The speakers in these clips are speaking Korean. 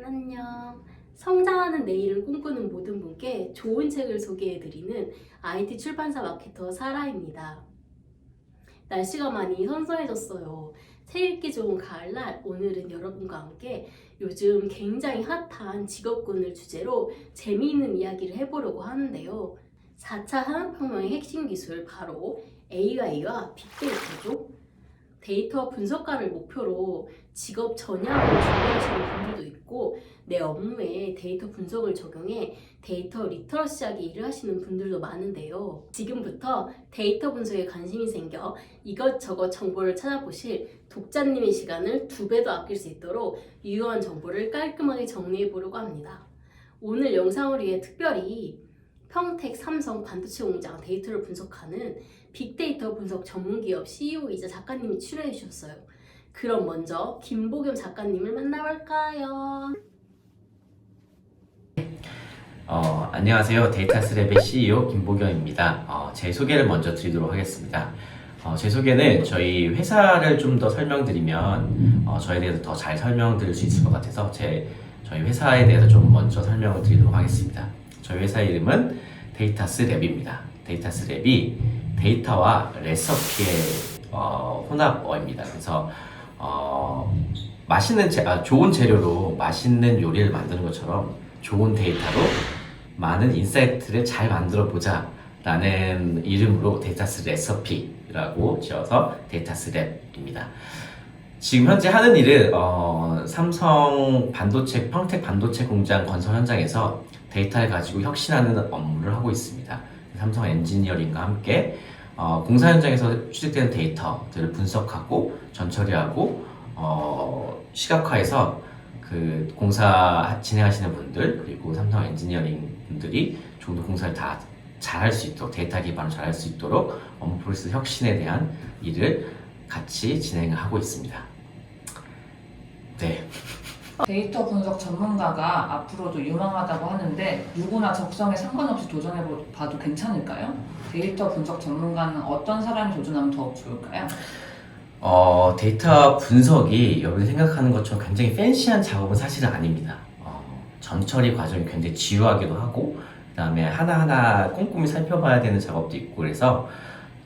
안녕. 성장하는 내일을 꿈꾸는 모든 분께 좋은 책을 소개해드리는 IT 출판사 마케터 사라입니다. 날씨가 많이 선선해졌어요. 책 읽기 좋은 가을날, 오늘은 여러분과 함께 요즘 굉장히 핫한 직업군을 주제로 재미있는 이야기를 해보려고 하는데요. 4차 산업혁명의 핵심 기술 바로 AI와 빅데이터죠. 데이터 분석가를 목표로 직업 전향을 준비하시는 분들도 있고, 내 업무에 데이터 분석을 적용해 데이터 리터러시하게 일을 하시는 분들도 많은데요. 지금부터 데이터 분석에 관심이 생겨 이것저것 정보를 찾아보실 독자님의 시간을 2배 더 아낄 수 있도록 유용한 정보를 깔끔하게 정리해 보려고 합니다. 오늘 영상을 위해 특별히 평택 삼성 반도체 공장 데이터를 분석하는 빅데이터 분석 전문기업 CEO이자 작가님이 출연해 주셨어요. 그럼 먼저 김보겸 작가님을 만나볼까요? 안녕하세요. 데이터스랩의 CEO 김보겸입니다. 제 소개를 먼저 드리도록 하겠습니다. 제 소개는 저희 회사를 좀 더 설명드리면 저에 대해서 더 잘 설명드릴 수 있을 것 같아서 저희 회사에 대해서 좀 먼저 설명을 드리도록 하겠습니다. 저희 회사 이름은 데이터스랩입니다. 데이터스랩이 데이터와 레시피의 혼합어입니다. 그래서 좋은 재료로 맛있는 요리를 만드는 것처럼 좋은 데이터로 많은 인사이트를 잘 만들어 보자 라는 이름으로 데이터스 레시피라고 지어서 데이터스랩입니다. 지금 현재 하는 일은 삼성 반도체, 평택 반도체 공장 건설 현장에서 데이터를 가지고 혁신하는 업무를 하고 있습니다. 삼성 엔지니어링과 함께 공사 현장에서 취득되는 데이터들을 분석하고 전처리하고 시각화해서 그 공사 진행하시는 분들 그리고 삼성 엔지니어링 분들이 좀 더 공사를 다 잘할 수 있도록 데이터 기반으로 잘할 수 있도록 업무 프로세스 혁신에 대한 일을 같이 진행하고 있습니다. 네. 데이터 분석 전문가가 앞으로도 유망하다고 하는데 누구나 적성에 상관없이 도전해봐도 괜찮을까요? 데이터 분석 전문가는 어떤 사람이 도전하면 더 좋을까요? 데이터 분석이 여러분이 생각하는 것처럼 굉장히 팬시한 작업은 사실은 아닙니다. 전처리 과정이 굉장히 지루하기도 하고 그 다음에 하나하나 꼼꼼히 살펴봐야 되는 작업도 있고 그래서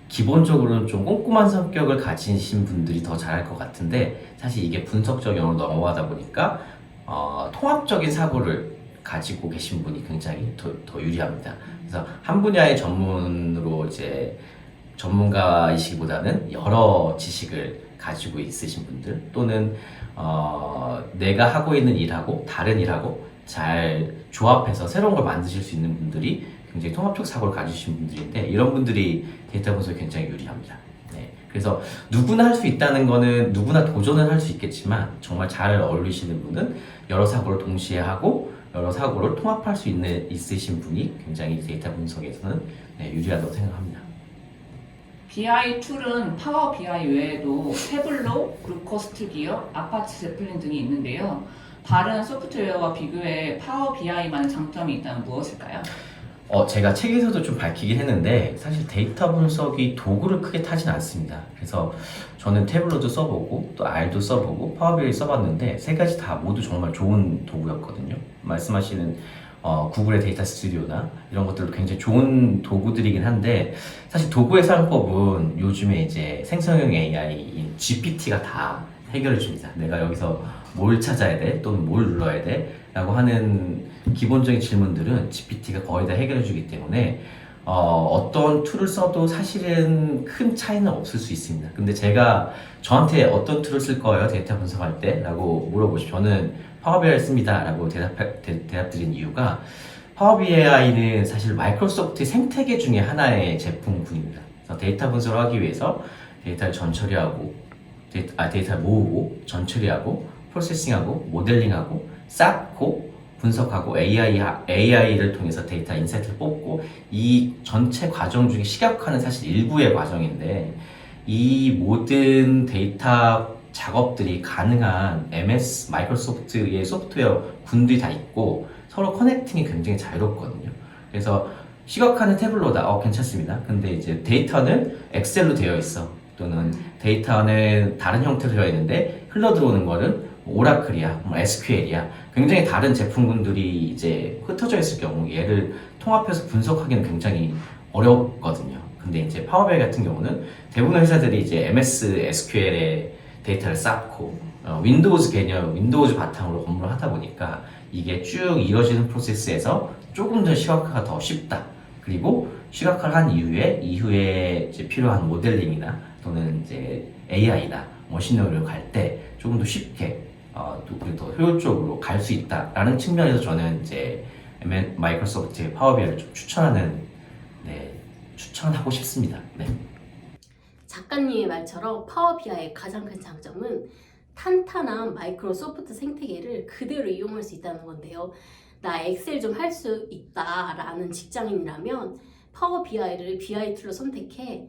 기본적으로는 좀 꼼꼼한 성격을 가지신 분들이 더 잘할 것 같은데 사실 이게 분석적 영역으로 넘어가다 보니까 통합적인 사고를 가지고 계신 분이 굉장히 더 유리합니다. 그래서 한 분야의 전문으로 이제 전문가이시기보다는 여러 지식을 가지고 있으신 분들 또는 내가 하고 있는 일하고 다른 일하고 잘 조합해서 새로운 걸 만드실 수 있는 분들이 굉장히 통합적 사고를 가지신 분들인데 이런 분들이 데이터 분석에 굉장히 유리합니다. 네, 그래서 누구나 할 수 있다는 거는 누구나 도전을 할 수 있겠지만 정말 잘 어울리시는 분은 여러 사고를 동시에 하고 여러 사고를 통합할 수 있으신 분이 굉장히 데이터 분석에서는 유리하다고 생각합니다. BI 툴은 파워 BI 외에도 태블로, 루커스트 기어, 아파치 제플린 등이 있는데요. 다른 소프트웨어와 비교해 파워 BI만의 장점이 있다면 무엇일까요? 제가 책에서도 좀 밝히긴 했는데 사실 데이터 분석이 도구를 크게 타진 않습니다. 그래서 저는 태블로도 써보고 또 R도 써보고 파워비아이 써봤는데 세 가지 다 모두 정말 좋은 도구였거든요. 말씀하시는 구글의 데이터 스튜디오나 이런 것들도 굉장히 좋은 도구들이긴 한데 사실 도구의 사용법은 요즘에 이제 생성형 AI, GPT가 다 해결해 줍니다. 내가 여기서 뭘 찾아야 돼? 또는 뭘 눌러야 돼? 라고 하는 기본적인 질문들은 GPT가 거의 다 해결해 주기 때문에 어떤 툴을 써도 사실은 큰 차이는 없을 수 있습니다. 근데 제가 저한테 어떤 툴을 쓸 거예요? 데이터 분석할 때? 라고 물어보시면 저는 파워비아이를 씁니다. 라고 대답드린 이유가 파워비아이는 사실 마이크로소프트의 생태계 중에 하나의 제품군입니다. 그래서 데이터 분석을 하기 위해서 데이터를 전처리하고 데이터를 모으고 전처리하고 프로세싱하고 모델링하고 쌓고 분석하고 AI를 통해서 데이터 인사이트를 뽑고 이 전체 과정 중에 시각화는 사실 일부의 과정인데 이 모든 데이터 작업들이 가능한 MS 마이크로소프트의 소프트웨어 군들이 다 있고 서로 커넥팅이 굉장히 자유롭거든요. 그래서 시각화는 태블로다. 괜찮습니다. 근데 이제 데이터는 엑셀로 되어 있어. 또는 데이터는 다른 형태로 되어 있는데 흘러 들어오는 거는 오라클이야, SQL이야, 굉장히 다른 제품군들이 이제 흩어져 있을 경우 얘를 통합해서 분석하기는 굉장히 어렵거든요. 근데 이제 파워비아이 같은 경우는 대부분의 회사들이 이제 MS SQL에 데이터를 쌓고 윈도우즈 개념, 윈도우즈 바탕으로 업무를 하다 보니까 이게 쭉 이어지는 프로세스에서 조금 더 시각화가 더 쉽다. 그리고 시각화를 한 이후에 이제 필요한 모델링이나 또는 이제 AI나 머신러닝을 갈 때 조금 더 쉽게 또 더 효율적으로 갈 수 있다라는 측면에서 저는 이제 마이크로소프트의 파워비아이를 좀 추천하고 싶습니다. 네. 작가님의 말처럼 파워비아이의 가장 큰 장점은 탄탄한 마이크로소프트 생태계를 그대로 이용할 수 있다는 건데요. 나 엑셀 좀 할 수 있다라는 직장인이라면 파워비아이를 BI 툴로 선택해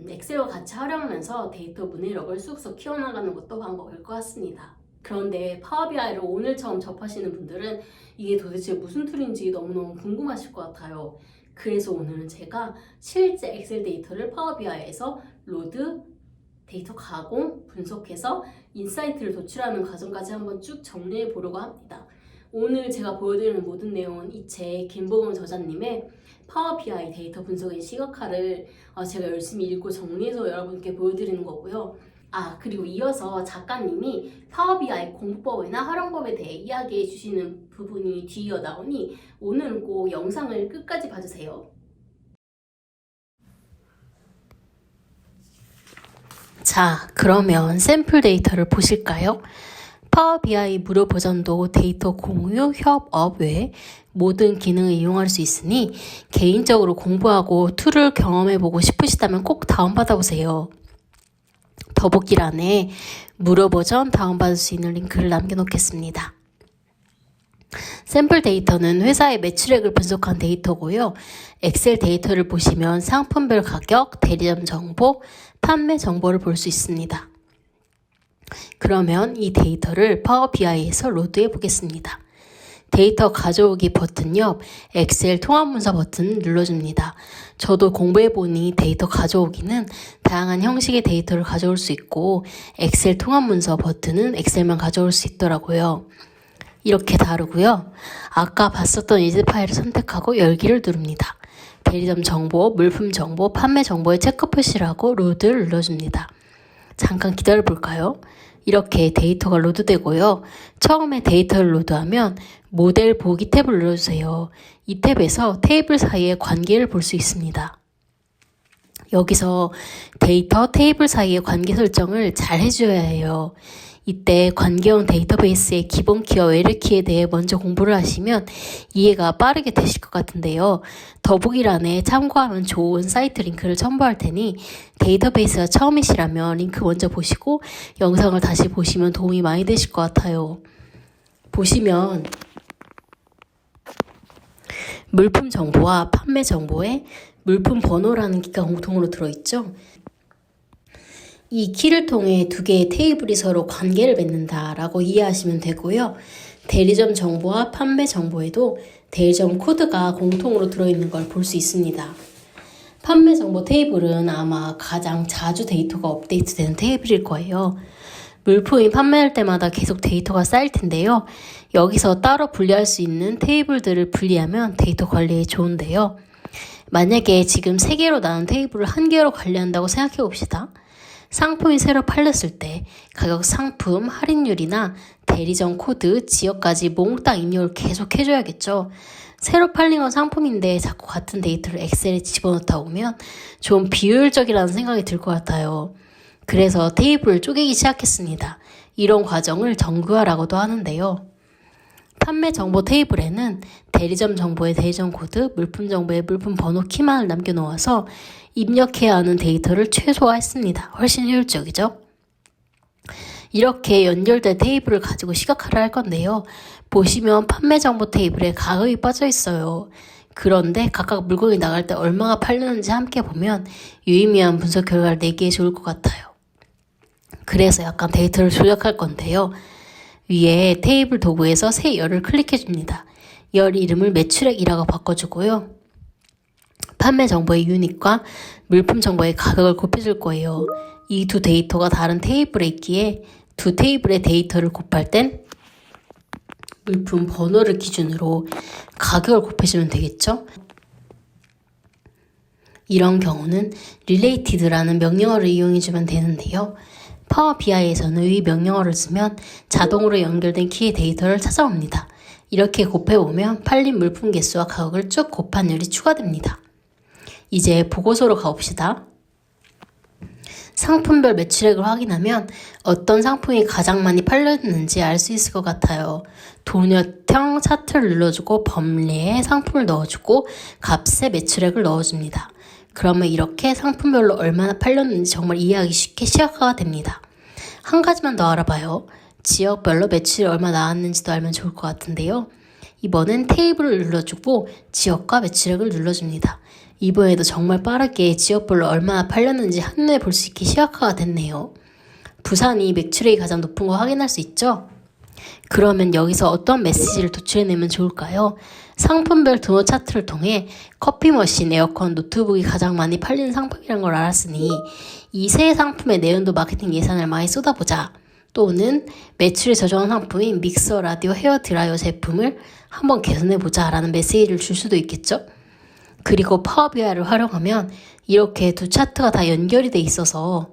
엑셀과 같이 활용하면서 데이터 문해력을 쑥쑥 키워나가는 것도 방법일 것 같습니다. 그런데 파워비아이를 오늘 처음 접하시는 분들은 이게 도대체 무슨 툴인지 너무너무 궁금하실 것 같아요. 그래서 오늘은 제가 실제 엑셀 데이터를 파워비아이에서 로드, 데이터 가공, 분석해서 인사이트를 도출하는 과정까지 한번 쭉 정리해 보려고 합니다. 오늘 제가 보여드리는 모든 내용은 이 책 김보경 저자님의 파워비아이 데이터 분석의 시각화를 제가 열심히 읽고 정리해서 여러분께 보여드리는 거고요. 그리고 이어서 작가님이 파워비아이 공부법이나 활용법에 대해 이야기해 주시는 부분이 뒤이어 나오니 오늘은 꼭 영상을 끝까지 봐주세요. 자, 그러면 샘플 데이터를 보실까요? 파워비아이 무료 버전도 데이터 공유, 협업 외 모든 기능을 이용할 수 있으니 개인적으로 공부하고 툴을 경험해보고 싶으시다면 꼭 다운받아보세요. 더보기란에 무료 버전 다운받을 수 있는 링크를 남겨놓겠습니다. 샘플 데이터는 회사의 매출액을 분석한 데이터고요. 엑셀 데이터를 보시면 상품별 가격, 대리점 정보, 판매 정보를 볼 수 있습니다. 그러면 이 데이터를 파워비아이에서 로드해 보겠습니다. 데이터 가져오기 버튼 옆 엑셀 통합 문서 버튼을 눌러줍니다. 저도 공부해보니 데이터 가져오기는 다양한 형식의 데이터를 가져올 수 있고 엑셀 통합 문서 버튼은 엑셀만 가져올 수 있더라고요. 이렇게 다르고요. 아까 봤었던 이즈 파일을 선택하고 열기를 누릅니다. 대리점 정보, 물품 정보, 판매 정보에 체크 표시를 하고 로드를 눌러줍니다. 잠깐 기다려 볼까요? 이렇게 데이터가 로드되고요. 처음에 데이터를 로드하면 모델 보기 탭을 눌러주세요. 이 탭에서 테이블 사이의 관계를 볼 수 있습니다. 여기서 데이터, 테이블 사이의 관계 설정을 잘 해줘야 해요. 이때 관계형 데이터베이스의 기본 키와 외래 키에 대해 먼저 공부를 하시면 이해가 빠르게 되실 것 같은데요. 더보기란에 참고하면 좋은 사이트 링크를 첨부할 테니 데이터베이스가 처음이시라면 링크 먼저 보시고 영상을 다시 보시면 도움이 많이 되실 것 같아요. 보시면 물품 정보와 판매 정보에 물품 번호라는 키가 공통으로 들어있죠. 이 키를 통해 두 개의 테이블이 서로 관계를 맺는다라고 이해하시면 되고요. 대리점 정보와 판매 정보에도 대리점 코드가 공통으로 들어있는 걸 볼 수 있습니다. 판매 정보 테이블은 아마 가장 자주 데이터가 업데이트되는 테이블일 거예요. 물품이 판매할 때마다 계속 데이터가 쌓일 텐데요. 여기서 따로 분리할 수 있는 테이블들을 분리하면 데이터 관리에 좋은데요. 만약에 지금 3개로 나눈 테이블을 1개로 관리한다고 생각해 봅시다. 상품이 새로 팔렸을 때 가격, 상품, 할인율이나 대리점 코드, 지역까지 몽땅 입력을 계속 해줘야겠죠. 새로 팔린 건 상품인데 자꾸 같은 데이터를 엑셀에 집어넣다 보면 좀 비효율적이라는 생각이 들 것 같아요. 그래서 테이블을 쪼개기 시작했습니다. 이런 과정을 정교화라고도 하는데요. 판매 정보 테이블에는 대리점 정보의 대리점 코드, 물품 정보의 물품 번호 키만을 남겨놓아서 입력해야 하는 데이터를 최소화했습니다. 훨씬 효율적이죠? 이렇게 연결된 테이블을 가지고 시각화를 할 건데요. 보시면 판매 정보 테이블에 가격이 빠져 있어요. 그런데 각각 물건이 나갈 때 얼마가 팔리는지 함께 보면 유의미한 분석 결과를 내기에 좋을 것 같아요. 그래서 약간 데이터를 조작할 건데요. 위에 테이블 도구에서 새 열을 클릭해줍니다. 열 이름을 매출액이라고 바꿔주고요. 판매 정보의 유닛과 물품 정보의 가격을 곱해줄 거예요. 이 두 데이터가 다른 테이블에 있기에 두 테이블의 데이터를 곱할 땐 물품 번호를 기준으로 가격을 곱해주면 되겠죠? 이런 경우는 related라는 명령어를 이용해주면 되는데요. 파워 BI에서는 이 명령어를 쓰면 자동으로 연결된 키의 데이터를 찾아옵니다. 이렇게 곱해보면 팔린 물품 개수와 가격을 쭉 곱한 율이 추가됩니다. 이제 보고서로 가봅시다. 상품별 매출액을 확인하면 어떤 상품이 가장 많이 팔렸는지 알 수 있을 것 같아요. 도넛형 차트를 눌러주고 범례에 상품을 넣어주고 값에 매출액을 넣어줍니다. 그러면 이렇게 상품별로 얼마나 팔렸는지 정말 이해하기 쉽게 시각화가 됩니다. 한 가지만 더 알아봐요. 지역별로 매출이 얼마 나왔는지도 알면 좋을 것 같은데요. 이번엔 테이블을 눌러주고 지역과 매출액을 눌러줍니다. 이번에도 정말 빠르게 지역별로 얼마나 팔렸는지 한눈에 볼 수 있게 시각화가 됐네요. 부산이 매출액이 가장 높은 거 확인할 수 있죠? 그러면 여기서 어떤 메시지를 도출해내면 좋을까요? 상품별 도넛 차트를 통해 커피 머신, 에어컨, 노트북이 가장 많이 팔리는 상품이란 걸 알았으니 이 세 상품의 내연도 마케팅 예산을 많이 쏟아보자. 또는 매출이 저조한 상품인 믹서, 라디오, 헤어 드라이어 제품을 한번 개선해보자 라는 메시지를 줄 수도 있겠죠? 그리고 파워 BI를 활용하면 이렇게 두 차트가 다 연결이 돼 있어서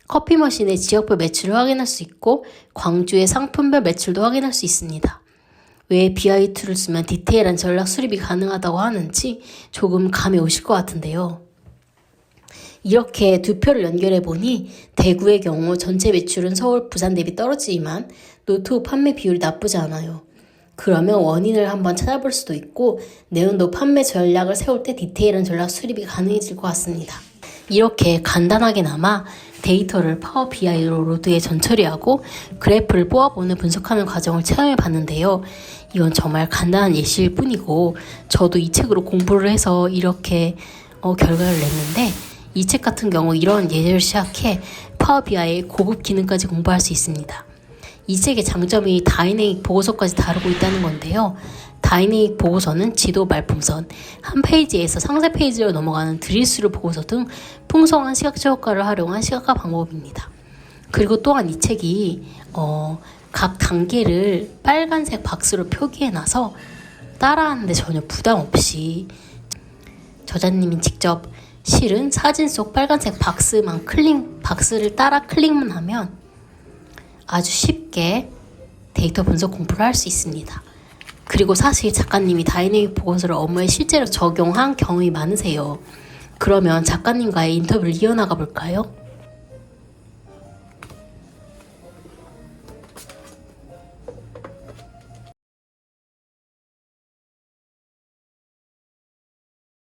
커피 머신의 지역별 매출을 확인할 수 있고 광주의 상품별 매출도 확인할 수 있습니다. 왜 BI 툴을 쓰면 디테일한 전략 수립이 가능하다고 하는지 조금 감이 오실 것 같은데요. 이렇게 두 표를 연결해 보니 대구의 경우 전체 매출은 서울, 부산 대비 떨어지지만 노트북 판매 비율이 나쁘지 않아요. 그러면 원인을 한번 찾아볼 수도 있고 내년도 판매 전략을 세울 때 디테일한 전략 수립이 가능해질 것 같습니다. 이렇게 간단하게나마 데이터를 파워 BI로 로드에 전처리하고 그래프를 뽑아보는 분석하는 과정을 체험해 봤는데요. 이건 정말 간단한 예시일 뿐이고 저도 이 책으로 공부를 해서 이렇게 결과를 냈는데 이 책 같은 경우 이런 예제를 시작해 파워 BI의 고급 기능까지 공부할 수 있습니다. 이 책의 장점이 다이내믹 보고서까지 다루고 있다는 건데요. 다이내믹 보고서는 지도, 말풍선, 한 페이지에서 상세 페이지로 넘어가는 드릴스루 보고서 등 풍성한 시각적 효과를 활용한 시각화 방법입니다. 그리고 또한 이 책이 각 단계를 빨간색 박스로 표기해놔서 따라하는데 전혀 부담 없이 저자님이 직접 실은 사진 속 빨간색 박스를 따라 클릭만 하면 아주 쉽게 데이터 분석 공부를 할 수 있습니다. 그리고 사실 작가님이 다이내믹 보고서를 업무에 실제로 적용한 경험이 많으세요. 그러면 작가님과의 인터뷰를 이어나가 볼까요?